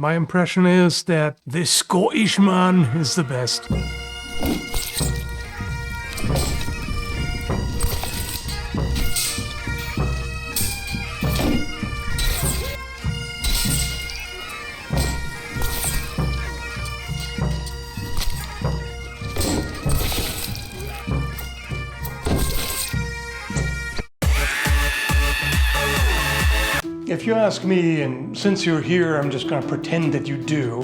my impression is that this Scottish man is the best. If you ask me, and since you're here, I'm just going to pretend that you do,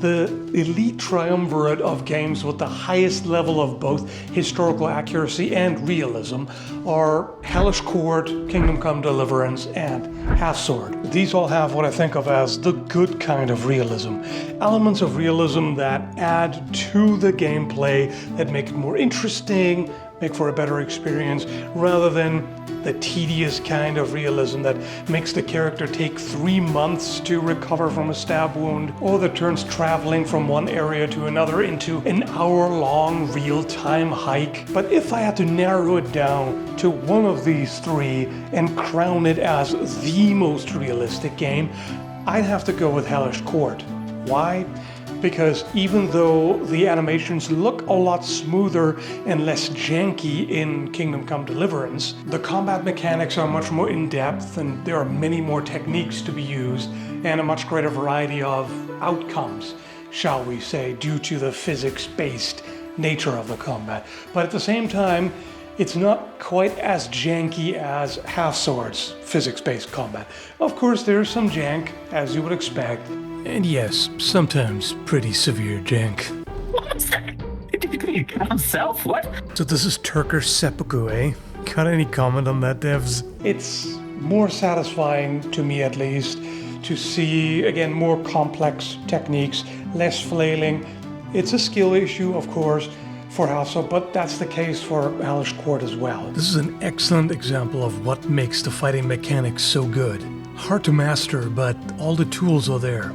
the elite triumvirate of games with the highest level of both historical accuracy and realism are Hellish Quart, Kingdom Come Deliverance, and Half-Sword. These all have what I think of as the good kind of realism. Elements of realism that add to the gameplay, that make it more interesting, make for a better experience, rather than the tedious kind of realism that makes the character take 3 months to recover from a stab wound, or that turns traveling from one area to another into an hour-long real-time hike. But if I had to narrow it down to one of these three and crown it as the most realistic game, I'd have to go with Hellish Court. Why? Because even though the animations look a lot smoother and less janky in Kingdom Come Deliverance, the combat mechanics are much more in-depth and there are many more techniques to be used and a much greater variety of outcomes, shall we say, due to the physics-based nature of the combat. But at the same time, it's not quite as janky as Half-Sword's physics-based combat. Of course, there's some jank, as you would expect. And yes, sometimes pretty severe jank. What's that? Did he cut himself? What? So this is Turkish seppuku, eh? Got any comment on that, devs? It's more satisfying, to me at least, to see, again, more complex techniques, less flailing. It's a skill issue, of course, for Half-Sword, but that's the case for Hellish Quart as well. This is an excellent example of what makes the fighting mechanics so good. Hard to master, but all the tools are there.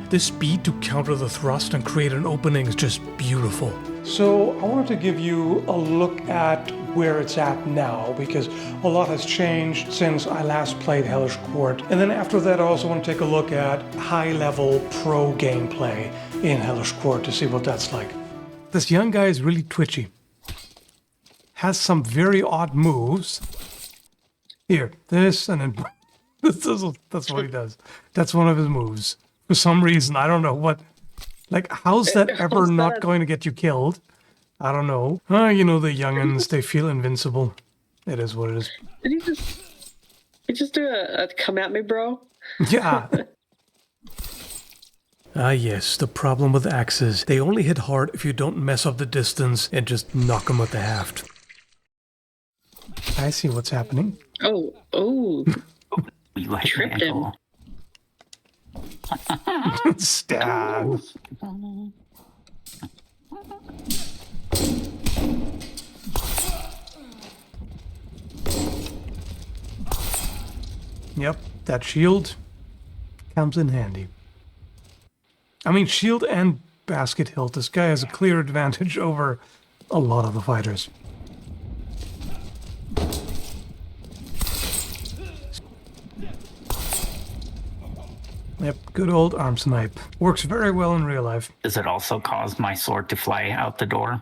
The speed to counter the thrust and create an opening is just beautiful. So I wanted to give you a look at where it's at now, because a lot has changed since I last played Hellish Quart. And then after that, I also want to take a look at high-level pro gameplay in Hellish Quart to see what that's like. This young guy is really twitchy. Has some very odd moves. Here, this, and then that's what he does. That's one of his moves. For some reason, I don't know what. Like, how's that ever not going to get you killed? I don't know. You know, the youngins, they feel invincible. It is what it is. Did he just do a come at me, bro? Yeah. Yes, the problem with axes. They only hit hard if you don't mess up the distance and just knock them with the haft. I see what's happening. Oh. You Tripped him. Stab. Yep, that shield comes in handy. I mean, shield and basket hilt. This guy has a clear advantage over a lot of the fighters. Yep, good old arm snipe. Works very well in real life. Does it also cause my sword to fly out the door?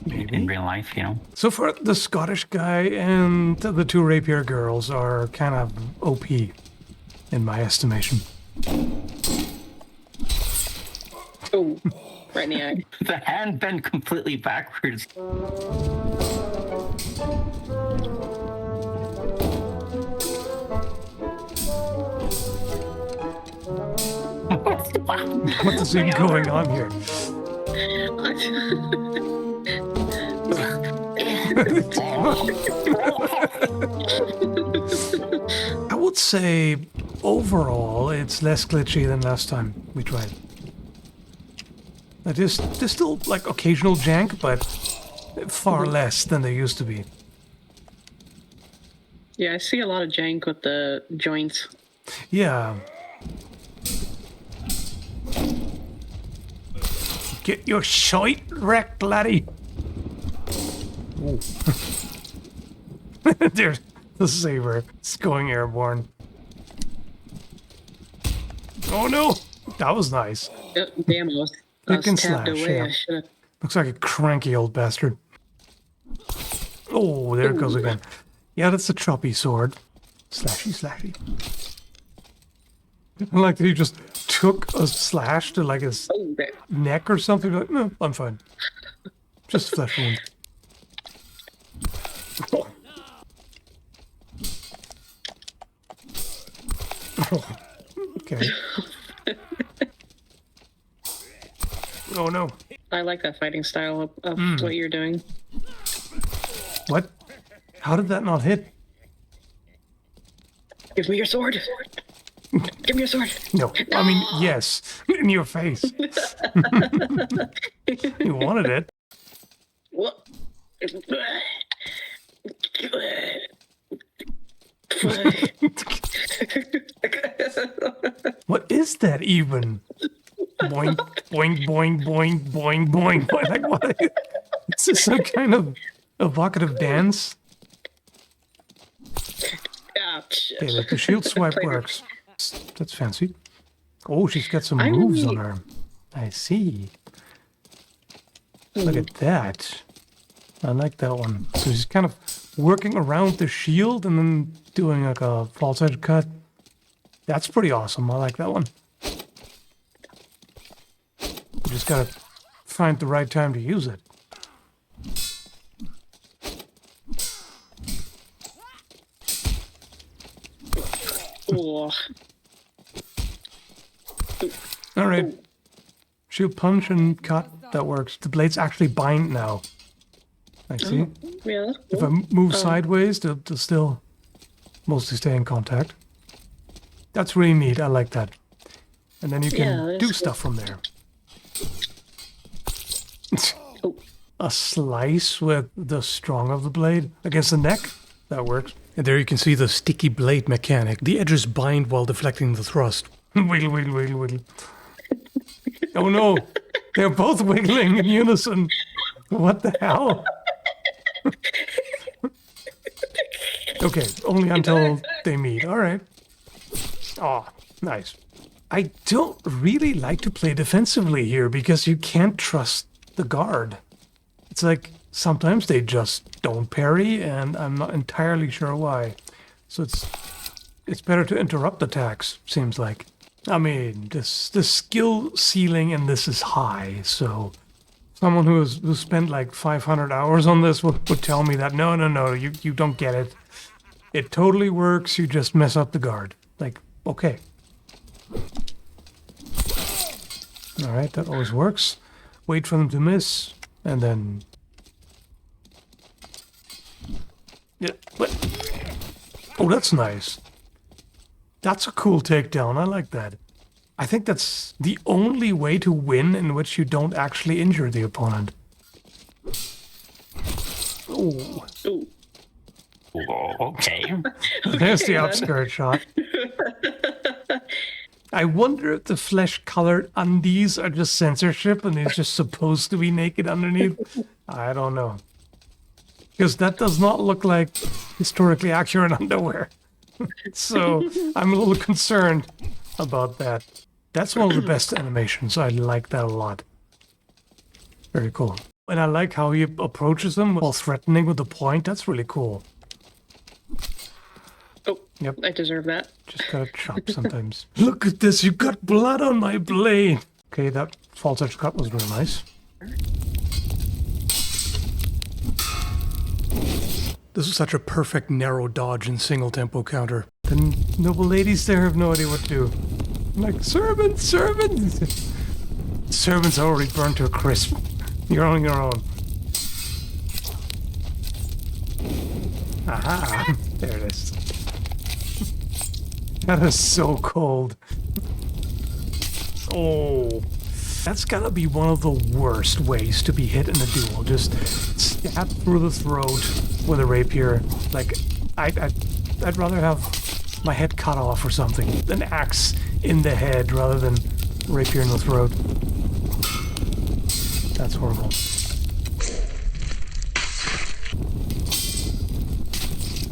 Maybe. In real life, you know? So far, the Scottish guy and the two rapier girls are kind of OP, in my estimation. Oh, right in the eye. The hand bent completely backwards. What is even going on here? I would say overall it's less glitchy than last time we tried. There's still like occasional jank, but far less than there used to be. Yeah, I see a lot of jank with the joints. Yeah. Get your shite wrecked, laddie. Ooh. There's the saber. It's going airborne. Oh no! That was nice. Damn, I was Pick and tapped slash, away. yeah. I should have. Looks like a cranky old bastard. Oh, there it goes again. Yeah, that's a choppy sword. Slashy, slashy. I like that he just took a slash to like his Oh, there. neck or something. Like, no, I'm fine. Just a flesh wound. Oh, okay. Oh no. I like that fighting style of what you're doing. What? How did that not hit? Give me your sword. Give me your sword. No. I mean, yes. In your face. You wanted it. What? What is that even? Boing, boing, boing, boing, boing, boing. Like what? Is this some kind of evocative dance? Ouch. Okay, the shield swipe works. That's fancy. Oh, she's got some I moves really- on her. I see. Look at that. I like that one. So she's kind of working around the shield and then doing like a false edge cut. That's pretty awesome. I like that one. You just gotta find the right time to use it. Oh. All right. Shield punch and cut. That works. The blades actually bind now. I see. Yeah, that's If cool. I move sideways, they'll still mostly stay in contact. That's really neat. I like that. And then you Yeah, can that's do cool. stuff from there. Oh. A slice with the strong of the blade against the neck. That works. And there you can see the sticky blade mechanic. The edges bind while deflecting the thrust. Wiggle, wiggle, wiggle, wiggle. Oh no! They're both wiggling in unison. What the hell? Okay, only until they meet. All right. Oh, nice. I don't really like to play defensively here because you can't trust the guard. It's like sometimes they just don't parry, and I'm not entirely sure why. So it's better to interrupt attacks, seems like. I mean, the skill ceiling in this is high, so someone who spent like 500 hours on this would tell me that no, you don't get it. It totally works, you just mess up the guard. Like, okay. Alright, that always works. Wait for them to miss, and then... Yeah, what? Oh, that's nice. That's a cool takedown, I like that. I think that's the only way to win in which you don't actually injure the opponent. Oh, Ooh. Oh, okay. there's the then. outskirt shot. I wonder if the flesh-colored undies are just censorship and they're just supposed to be naked underneath. I don't know. Because that does not look like historically accurate underwear. So I'm a little concerned about that. That's one of the best animations. I like that a lot. Very cool. And I like how he approaches them while threatening with the point. That's really cool. Oh, Yep. I deserve that. Just gotta chop sometimes. Look at this, you got blood on my blade! Okay, that false edge cut was really nice. This is such a perfect narrow dodge and single tempo counter. The noble ladies there have no idea what to do. I'm like, servants, servants! Servants are already burned to a crisp. You're on your own. Aha! There it is. That is so cold. Oh, that's gotta be one of the worst ways to be hit in a duel. Just stab through the throat with a rapier. Like, I'd rather have my head cut off or something. An axe in the head rather than rapier in the throat. That's horrible.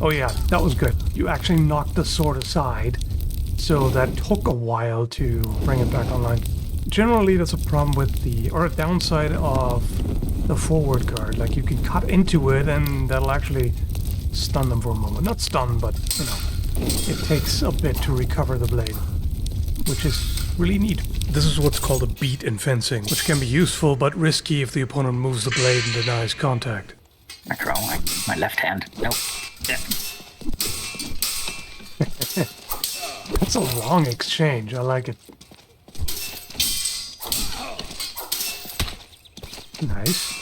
Oh yeah, that was good. You actually knocked the sword aside, so so that took a while to bring it back online. Generally, that's a problem with or a downside of the forward guard. Like, you can cut into it and that'll actually stun them for a moment. Not stun, but, you know, it takes a bit to recover the blade, which is really neat. This is what's called a beat in fencing, which can be useful but risky if the opponent moves the blade and denies contact. After all, my left hand. Nope. Yeah. That's a long exchange. I like it. Nice.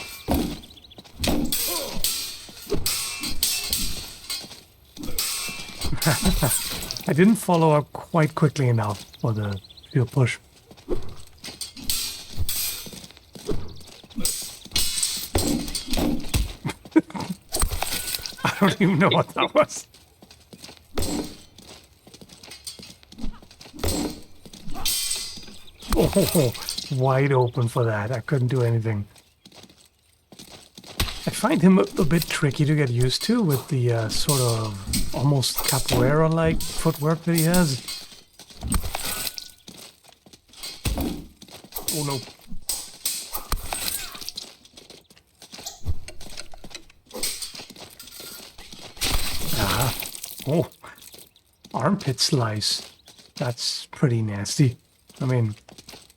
I didn't follow up quite quickly enough for the field push. I don't even know what that was. Oh, wide open for that. I couldn't do anything. I find him a bit tricky to get used to with the sort of almost capoeira-like footwork that he has. Oh no. Ah. Oh. Armpit slice. That's pretty nasty. I mean,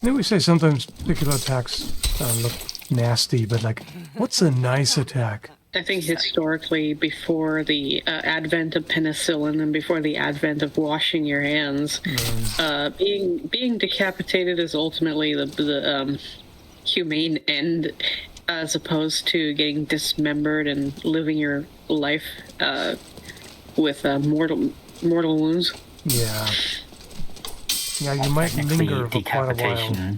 we say sometimes particular attacks look nasty, but like, what's a nice attack? I think historically, before the advent of penicillin and before the advent of washing your hands, being decapitated is ultimately the humane end, as opposed to getting dismembered and living your life with mortal wounds. Yeah. Yeah, you might linger for quite a while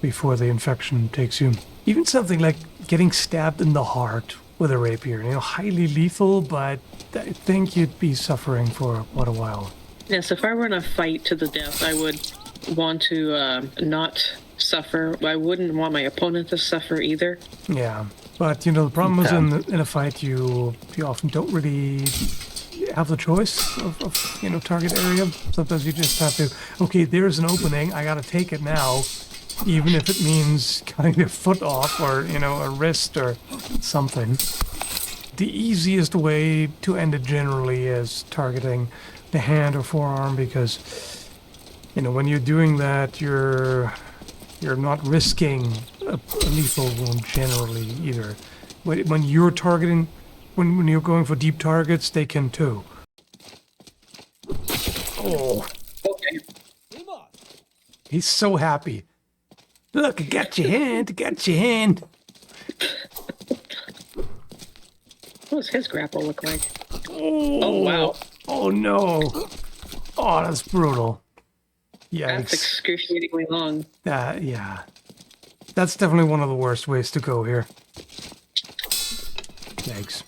before the infection takes you. Even something like getting stabbed in the heart with a rapier, you know, highly lethal, but I think you'd be suffering for quite a while. Yes, if I were in a fight to the death, I would want to not suffer. I wouldn't want my opponent to suffer either. Yeah, but you know, the problem is in a fight, you often don't really have the choice of you know, target area. Sometimes you just have to, okay, there's an opening, I gotta take it now, even if it means cutting a foot off or, you know, a wrist or something. The easiest way to end it generally is targeting the hand or forearm, because, you know, when you're doing that, you're not risking a lethal wound generally either. When you're targeting, when you're going for deep targets, they can too. Oh. Okay. He's so happy. Look, I got your hand, I got your hand. What does his grapple look like? Oh, wow. Oh no. Oh, that's brutal. Yikes. That's excruciatingly long. Yeah. That's definitely one of the worst ways to go here. Yikes.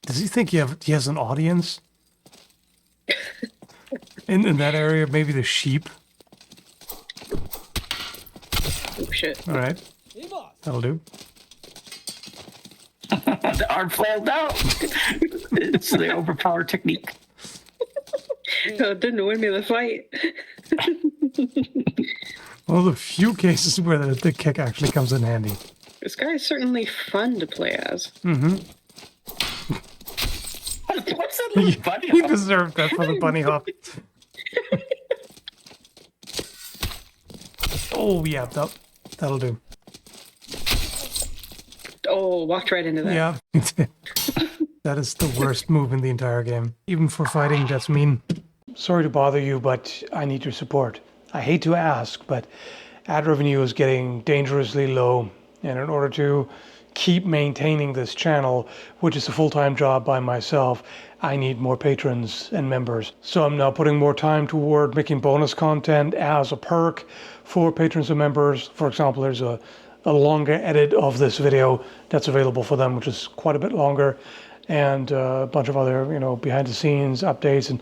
Does he think he has an audience? In that area, maybe the sheep. Oh shit. Alright. That'll do. The arm flailed out. It's the overpowered technique. Oh, it didn't win me the fight. Well, the few cases where the kick actually comes in handy. This guy is certainly fun to play as. Mm-hmm. What's that little bunny He hop? deserved that for the bunny hop. Oh, yeah, that'll do. Oh, walked right into that. Yeah. That is the worst move in the entire game. Even for fighting, that's mean. Sorry to bother you, but I need your support. I hate to ask, but ad revenue is getting dangerously low. And in order to keep maintaining this channel, which is a full-time job by myself, I need more patrons and members. So I'm now putting more time toward making bonus content as a perk for patrons and members. For example, there's a longer edit of this video that's available for them, which is quite a bit longer, and a bunch of other, you know, behind the scenes updates. And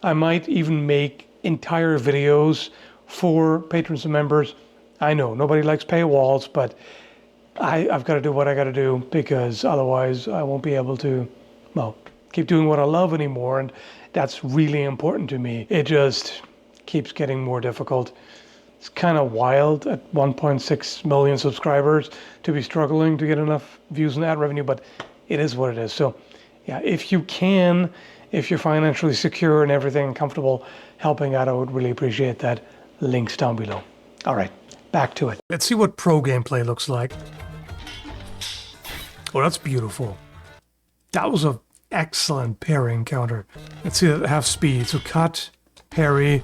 I might even make entire videos for patrons and members. I know nobody likes paywalls, but I've got to do what I got to do because otherwise I won't be able to, well, keep doing what I love anymore. And that's really important to me. It just keeps getting more difficult. It's kind of wild at 1.6 million subscribers to be struggling to get enough views and ad revenue, but it is what it is. So yeah, if you can, if you're financially secure and everything comfortable helping out, I would really appreciate that. Links down below. All right, back to it. Let's see what pro gameplay looks like. Oh, that's beautiful. That was an excellent parry encounter. Let's see that at half speed. So cut, parry.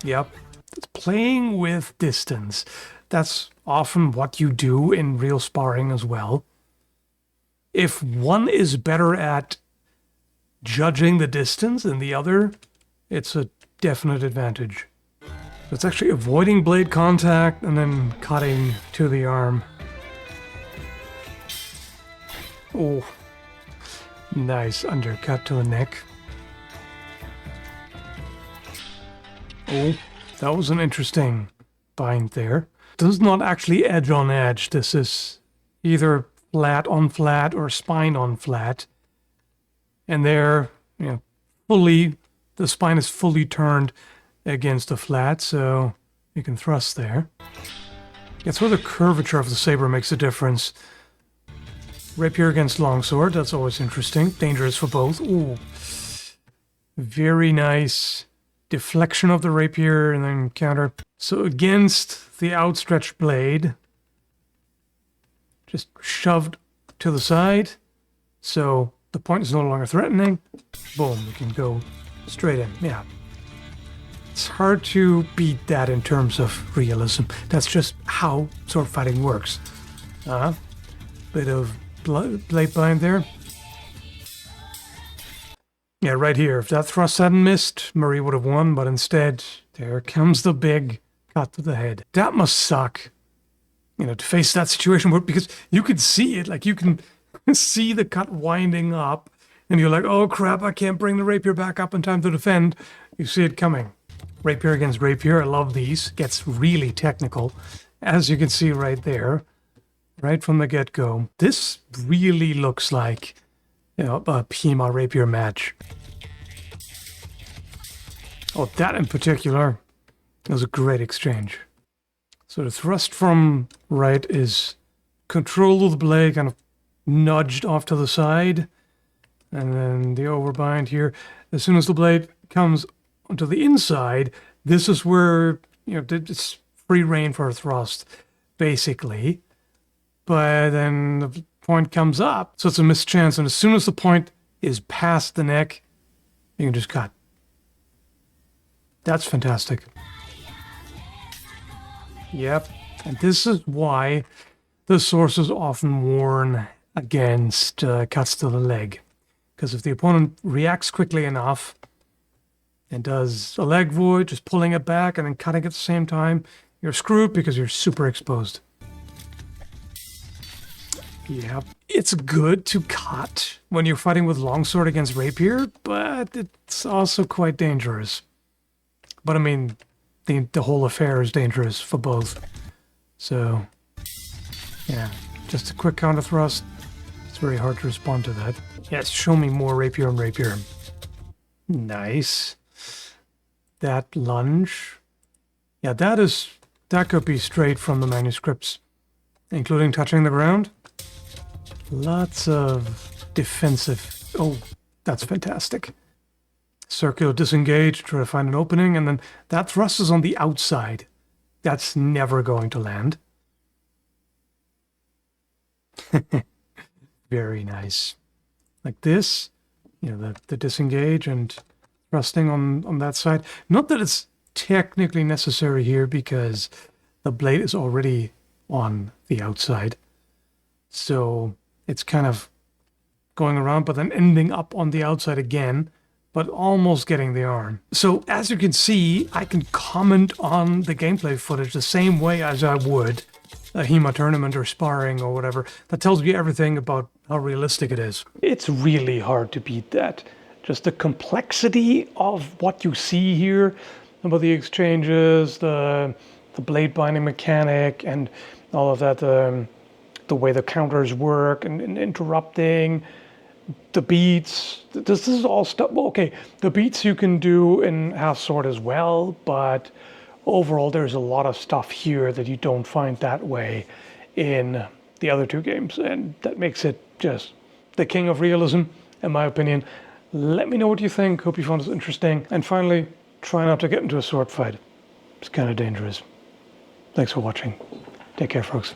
Yep. It's playing with distance. That's often what you do in real sparring as well. If one is better at judging the distance than the other, it's a definite advantage. It's actually avoiding blade contact and then cutting to the arm. Oh, nice undercut to the neck. Oh, that was an interesting bind there. This is not actually edge on edge. This is either flat on flat or spine on flat. And there, fully, the spine is fully turned against the flat, so you can thrust there. That's where the curvature of the saber makes a difference. Rapier against longsword, that's always interesting. Dangerous for both. Ooh. Very nice deflection of the rapier and then counter. So against the outstretched blade, just shoved to the side. So the point is no longer threatening. Boom, you can go straight in. Yeah. It's hard to beat that in terms of realism. That's just how sword fighting works. Bit of blade bind there. Yeah, right here. If that thrust hadn't missed, Marie would have won, but instead, there comes the big cut to the head. That must suck, to face that situation because you could see it. Like, you can see the cut winding up, and you're like, oh crap, I can't bring the rapier back up in time to defend. You see it coming. Rapier against rapier, I love these. Gets really technical, as you can see right there, right from the get-go. This really looks like a HEMA rapier match. Oh, that in particular was a great exchange. So the thrust from right is control of the blade, kind of nudged off to the side. And then the overbind here. As soon as the blade comes onto the inside, this is where, it's free reign for a thrust, basically. But then the point comes up, so it's a missed chance. And as soon as the point is past the neck, you can just cut. That's fantastic. Yep. And this is why the source is often worn against cuts to the leg. Because if the opponent reacts quickly enough and does a leg void, just pulling it back and then cutting at the same time, you're screwed because you're super exposed. Yeah, it's good to cut when you're fighting with longsword against rapier, but it's also quite dangerous. But I mean, the whole affair is dangerous for both. So, yeah, just a quick counter thrust. It's very hard to respond to that. Yes, show me more rapier and rapier. Nice. That lunge. Yeah, that could be straight from the manuscripts, including touching the ground. Lots of defensive. Oh, that's fantastic. Circular disengage, try to find an opening, and then that thrust is on the outside. That's never going to land. Very nice. Like this, the disengage and thrusting on that side. Not that it's technically necessary here because the blade is already on the outside. So it's kind of going around, but then ending up on the outside again, but almost getting the arm. So as you can see, I can comment on the gameplay footage the same way as I would a HEMA tournament or sparring or whatever. That tells me everything about how realistic it is. It's really hard to beat that. Just the complexity of what you see here, about the exchanges, the the blade binding mechanic and all of that, the way the counters work and interrupting, the beats. This is all stuff. Okay, the beats you can do in Half Sword as well, but overall there's a lot of stuff here that you don't find that way in the other two games, and that makes it just the king of realism, in my opinion. Let me know what you think. Hope you found this interesting. And finally, try not to get into a sword fight. It's kind of dangerous. Thanks for watching. Take care, folks.